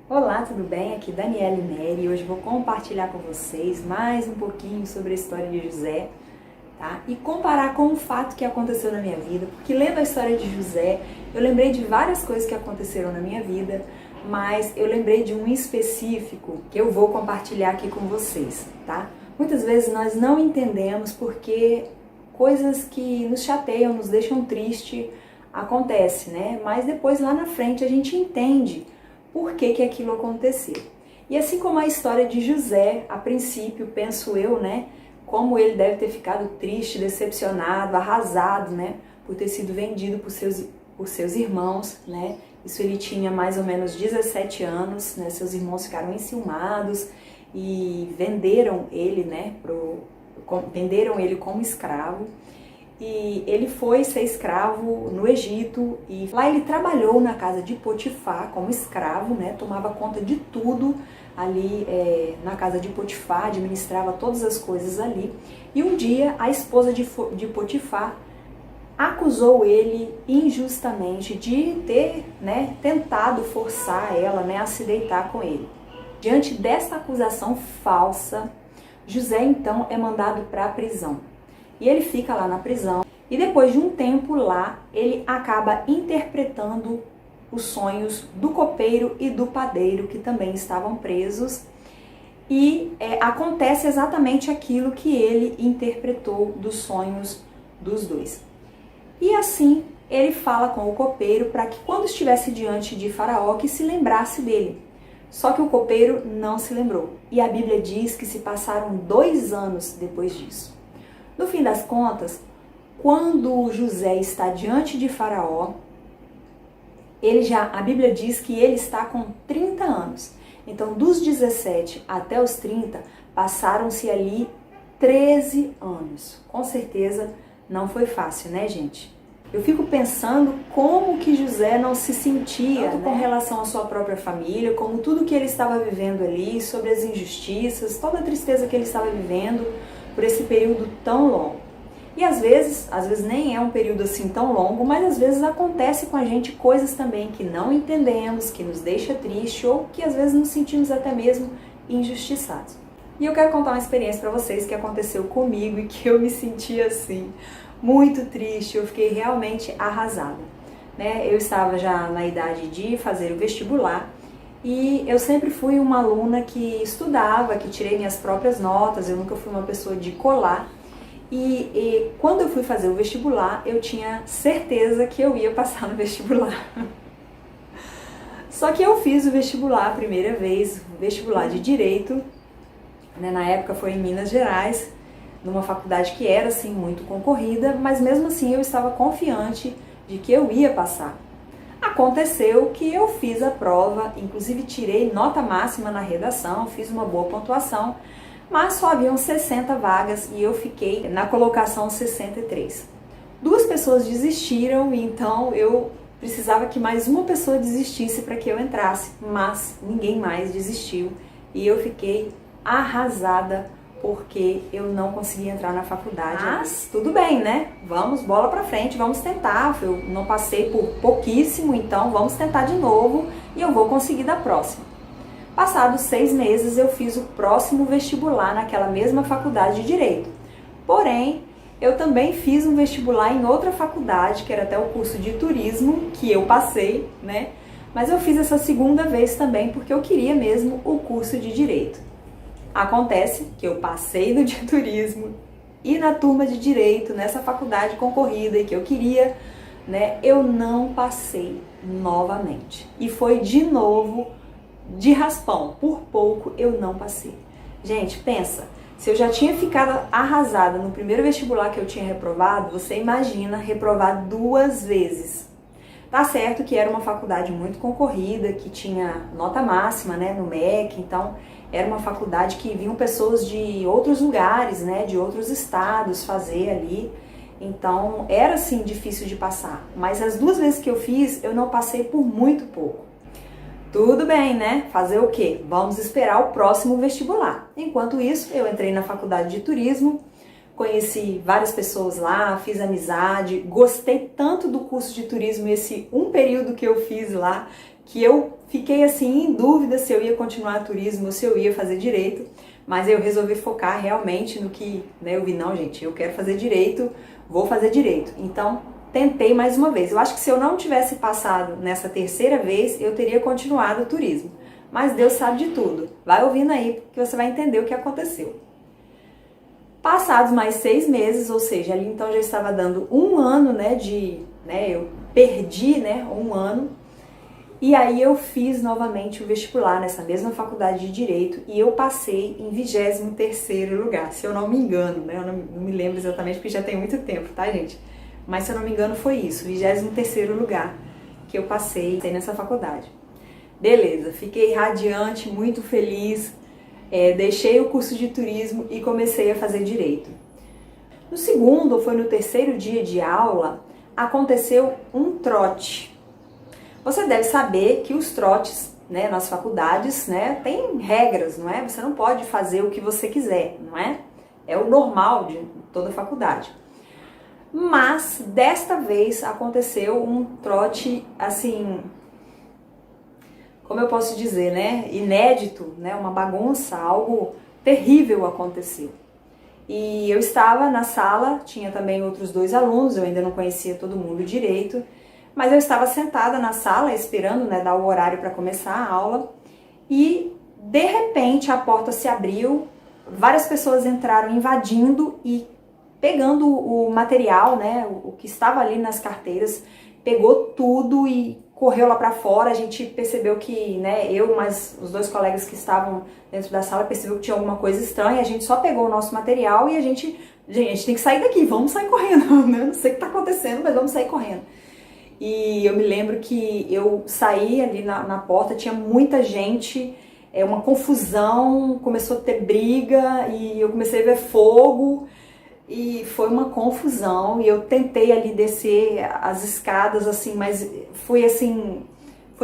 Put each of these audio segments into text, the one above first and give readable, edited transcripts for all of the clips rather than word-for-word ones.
Olá, tudo bem? Aqui Daniele Neri e hoje vou compartilhar com vocês mais um pouquinho sobre a história de José, tá? E comparar com um fato que aconteceu na minha vida, porque lendo a história de José, eu lembrei de várias coisas que aconteceram na minha vida, mas eu lembrei de um específico que eu vou compartilhar aqui com vocês, tá? Muitas vezes nós não entendemos porque coisas que nos chateiam, nos deixam triste, acontecem, né? Mas depois lá na frente a gente entende por que aquilo aconteceu. E assim como a história de José, a princípio, penso eu, né, como ele deve ter ficado triste, decepcionado, arrasado, né, por ter sido vendido por seus irmãos, né, isso ele tinha mais ou menos 17 anos, né, seus irmãos ficaram enciumados e venderam ele, né, venderam ele como escravo. E ele foi ser escravo no Egito e lá ele trabalhou na casa de Potifar como escravo, né? Tomava conta de tudo ali na casa de Potifar, administrava todas as coisas ali. E um dia a esposa de Potifar acusou ele injustamente de ter, né, tentado forçar ela, né, a se deitar com ele. Diante dessa acusação falsa, José então é mandado para a prisão. E ele fica lá na prisão e depois de um tempo lá, ele acaba interpretando os sonhos do copeiro e do padeiro que também estavam presos e acontece exatamente aquilo que ele interpretou dos sonhos dos dois. E assim ele fala com o copeiro para que quando estivesse diante de Faraó que se lembrasse dele. Só que o copeiro não se lembrou e a Bíblia diz que se passaram 2 anos depois disso. No fim das contas, quando José está diante de Faraó, a Bíblia diz que ele está com 30 anos. Então, dos 17 até os 30, passaram-se ali 13 anos. Com certeza não foi fácil, né, gente? Eu fico pensando como que José não se sentia, tanto com relação à sua própria família, como tudo que ele estava vivendo ali, sobre as injustiças, toda a tristeza que ele estava vivendo por esse período tão longo. E às vezes nem é um período assim tão longo, mas às vezes acontece com a gente coisas também que não entendemos, que nos deixa triste ou que às vezes nos sentimos até mesmo injustiçados. E eu quero contar uma experiência para vocês que aconteceu comigo e que eu me senti assim, muito triste, eu fiquei realmente arrasada, né? Eu estava já na idade de fazer o vestibular e eu sempre fui uma aluna que estudava, que tirei minhas próprias notas, eu nunca fui uma pessoa de colar. E quando eu fui fazer o vestibular, eu tinha certeza que eu ia passar no vestibular. Só que eu fiz o vestibular a primeira vez, vestibular de Direito, né? Na época foi em Minas Gerais, numa faculdade que era assim muito concorrida, mas mesmo assim eu estava confiante de que eu ia passar. Aconteceu que eu fiz a prova, inclusive tirei nota máxima na redação, fiz uma boa pontuação, mas só haviam 60 vagas e eu fiquei na colocação 63. 2 pessoas desistiram, então eu precisava que mais uma pessoa desistisse para que eu entrasse, mas ninguém mais desistiu e eu fiquei arrasada porque eu não consegui entrar na faculdade. Mas tudo bem, né? Vamos, bola pra frente, vamos tentar. Eu não passei por pouquíssimo, então vamos tentar de novo e eu vou conseguir da próxima. Passados 6 meses eu fiz o próximo vestibular naquela mesma faculdade de Direito. Porém, eu também fiz um vestibular em outra faculdade, que era até o curso de Turismo, que eu passei, né? Mas eu fiz essa segunda vez também porque eu queria mesmo o curso de Direito. Acontece que eu passei no de Turismo e na turma de Direito, nessa faculdade concorrida e que eu queria, né? Eu não passei novamente. E foi de novo de raspão, por pouco eu não passei. Gente, pensa, se eu já tinha ficado arrasada no primeiro vestibular que eu tinha reprovado, você imagina reprovar 2 vezes. Tá certo que era uma faculdade muito concorrida, que tinha nota máxima, né, no MEC, então era uma faculdade que vinham pessoas de outros lugares, né, de outros estados fazer ali, então era assim difícil de passar. Mas as 2 vezes que eu fiz, eu não passei por muito pouco. Tudo bem, né? Fazer o quê? Vamos esperar o próximo vestibular. Enquanto isso, eu entrei na faculdade de Turismo, conheci várias pessoas lá, fiz amizade, gostei tanto do curso de turismo, esse um período que eu fiz lá, que eu fiquei assim em dúvida se eu ia continuar turismo ou se eu ia fazer direito, mas eu resolvi focar realmente no que, né, eu vi, não, gente, eu quero fazer direito, vou fazer direito. Então, tentei mais uma vez. Eu acho que se eu não tivesse passado nessa terceira vez, eu teria continuado o turismo. Mas Deus sabe de tudo. Vai ouvindo aí que você vai entender o que aconteceu. Passados mais 6 meses, ou seja, ali então já estava dando um ano, eu perdi, um ano. E aí eu fiz novamente o vestibular nessa mesma faculdade de Direito e eu passei em 23º lugar, se eu não me engano, né? Eu não me lembro exatamente porque já tem muito tempo, tá, gente? Mas se eu não me engano foi isso, 23º lugar que eu passei nessa faculdade. Beleza, fiquei radiante, muito feliz, deixei o curso de turismo e comecei a fazer Direito. No segundo ou foi no terceiro dia de aula, aconteceu um trote. Você deve saber que os trotes, né, nas faculdades, né, tem regras, não é? Você não pode fazer o que você quiser, não é? É o normal de toda faculdade. Mas desta vez aconteceu um trote assim, como eu posso dizer, né, inédito, né, uma bagunça, algo terrível aconteceu. E eu estava na sala, tinha também outros 2 alunos, eu ainda não conhecia todo mundo direito, mas eu estava sentada na sala esperando, né, dar o horário para começar a aula e de repente a porta se abriu, várias pessoas entraram invadindo e pegando o material, né, o que estava ali nas carteiras, pegou tudo e correu lá para fora. A gente percebeu que, né, eu, mas os 2 colegas que estavam dentro da sala percebeu que tinha alguma coisa estranha. A gente só pegou o nosso material e a gente tem que sair daqui, vamos sair correndo, né? Não sei o que está acontecendo, mas vamos sair correndo. E eu me lembro que eu saí ali na porta, tinha muita gente, uma confusão, começou a ter briga e eu comecei a ver fogo e foi uma confusão e eu tentei ali descer as escadas assim, mas foi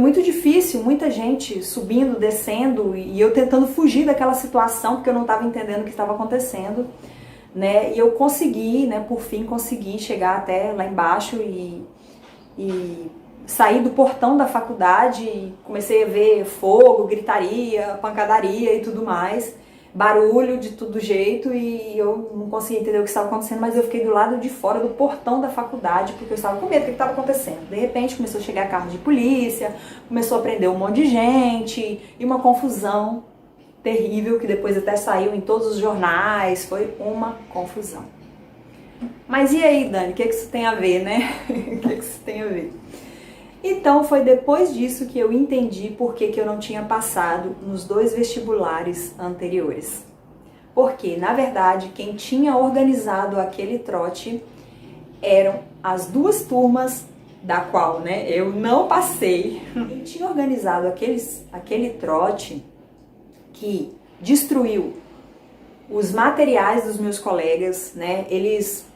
muito difícil, muita gente subindo, descendo e eu tentando fugir daquela situação porque eu não estava entendendo o que estava acontecendo, né? E eu consegui, né, por fim consegui chegar até lá embaixo e saí do portão da faculdade e comecei a ver fogo, gritaria, pancadaria e tudo mais, barulho de todo jeito e eu não conseguia entender o que estava acontecendo, mas eu fiquei do lado de fora do portão da faculdade porque eu estava com medo do que estava acontecendo. De repente começou a chegar carro de polícia, começou a prender um monte de gente e uma confusão terrível que depois até saiu em todos os jornais, foi uma confusão. Mas e aí, Dani, o que isso tem a ver, né? O que isso tem a ver? Então, foi depois disso que eu entendi por que eu não tinha passado nos 2 vestibulares anteriores. Porque, na verdade, quem tinha organizado aquele trote eram as 2 turmas da qual, né, eu não passei. Quem tinha organizado aquele trote que destruiu os materiais dos meus colegas, né, eles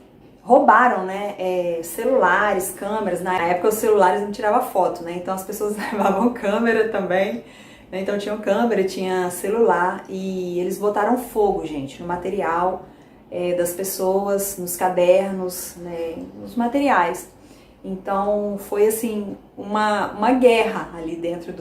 roubaram, né, celulares, câmeras. Na época os celulares não tiravam foto, né, então as pessoas levavam câmera também, né, então tinha câmera, tinha celular e eles botaram fogo, gente, no material das pessoas, nos cadernos, né, nos materiais. Então foi assim uma guerra ali dentro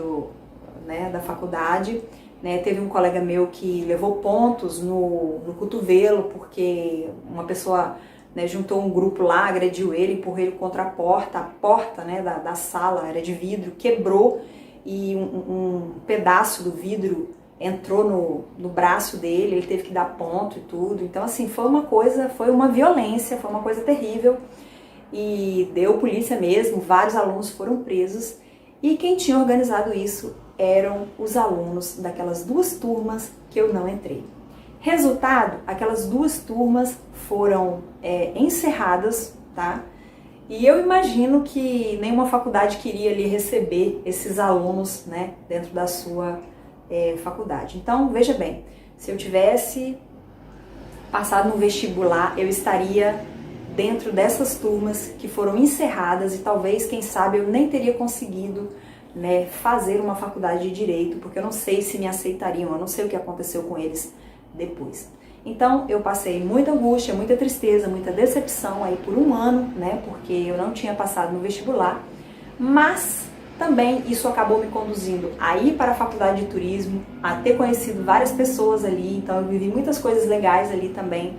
da faculdade. Né, teve um colega meu que levou pontos no cotovelo porque uma pessoa, né, juntou um grupo lá, agrediu ele, empurrou ele contra a porta, né, da sala era de vidro, quebrou e um pedaço do vidro entrou no braço dele, ele teve que dar ponto e tudo. Então assim, foi uma violência, foi uma coisa terrível e deu polícia mesmo, vários alunos foram presos e quem tinha organizado isso eram os alunos daquelas 2 turmas que eu não entrei. Resultado, aquelas 2 turmas foram encerradas, tá? E eu imagino que nenhuma faculdade queria ali receber esses alunos, né, dentro da sua faculdade. Então, veja bem, se eu tivesse passado no vestibular, eu estaria dentro dessas turmas que foram encerradas e talvez, quem sabe, eu nem teria conseguido, né, fazer uma faculdade de Direito, porque eu não sei se me aceitariam, eu não sei o que aconteceu com eles depois. Então eu passei muita angústia, muita tristeza, muita decepção aí por um ano, né, porque eu não tinha passado no vestibular, mas Também isso acabou me conduzindo a ir para a faculdade de turismo, a ter conhecido várias pessoas ali, então eu vivi muitas coisas legais ali também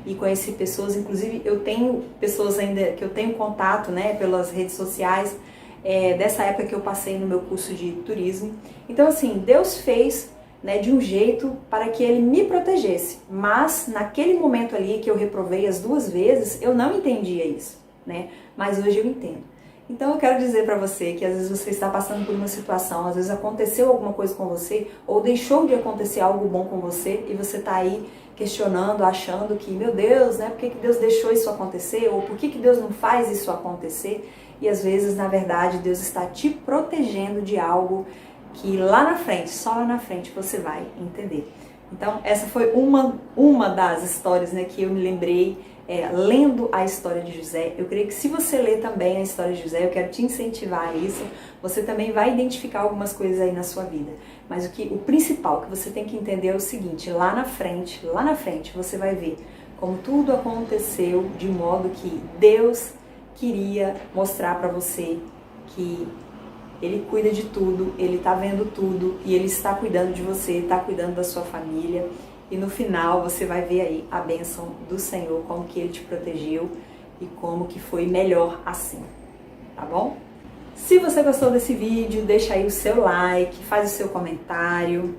e conheci pessoas, inclusive eu tenho pessoas ainda que eu tenho contato, né, pelas redes sociais, dessa época que eu passei no meu curso de turismo. Então assim, Deus fez, né, de um jeito para que Ele me protegesse, mas naquele momento ali que eu reprovei as 2 vezes, eu não entendia isso, né, mas hoje eu entendo. Então eu quero dizer para você que às vezes você está passando por uma situação, às vezes aconteceu alguma coisa com você, ou deixou de acontecer algo bom com você, e você está aí questionando, achando que, meu Deus, né, por que Deus deixou isso acontecer? Ou por que Deus não faz isso acontecer? E às vezes, na verdade, Deus está te protegendo de algo que lá na frente, só lá na frente você vai entender. Então essa foi uma das histórias, né, que eu me lembrei lendo a história de José. Eu creio que se você ler também a história de José, eu quero te incentivar a isso, você também vai identificar algumas coisas aí na sua vida. Mas o principal que você tem que entender é o seguinte, lá na frente você vai ver como tudo aconteceu de modo que Deus queria mostrar para você que Ele cuida de tudo, Ele está vendo tudo e Ele está cuidando de você, está cuidando da sua família. E no final você vai ver aí a bênção do Senhor, como que Ele te protegeu e como que foi melhor assim, tá bom? Se você gostou desse vídeo, deixa aí o seu like, faz o seu comentário,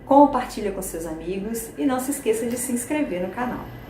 compartilha com seus amigos e não se esqueça de se inscrever no canal.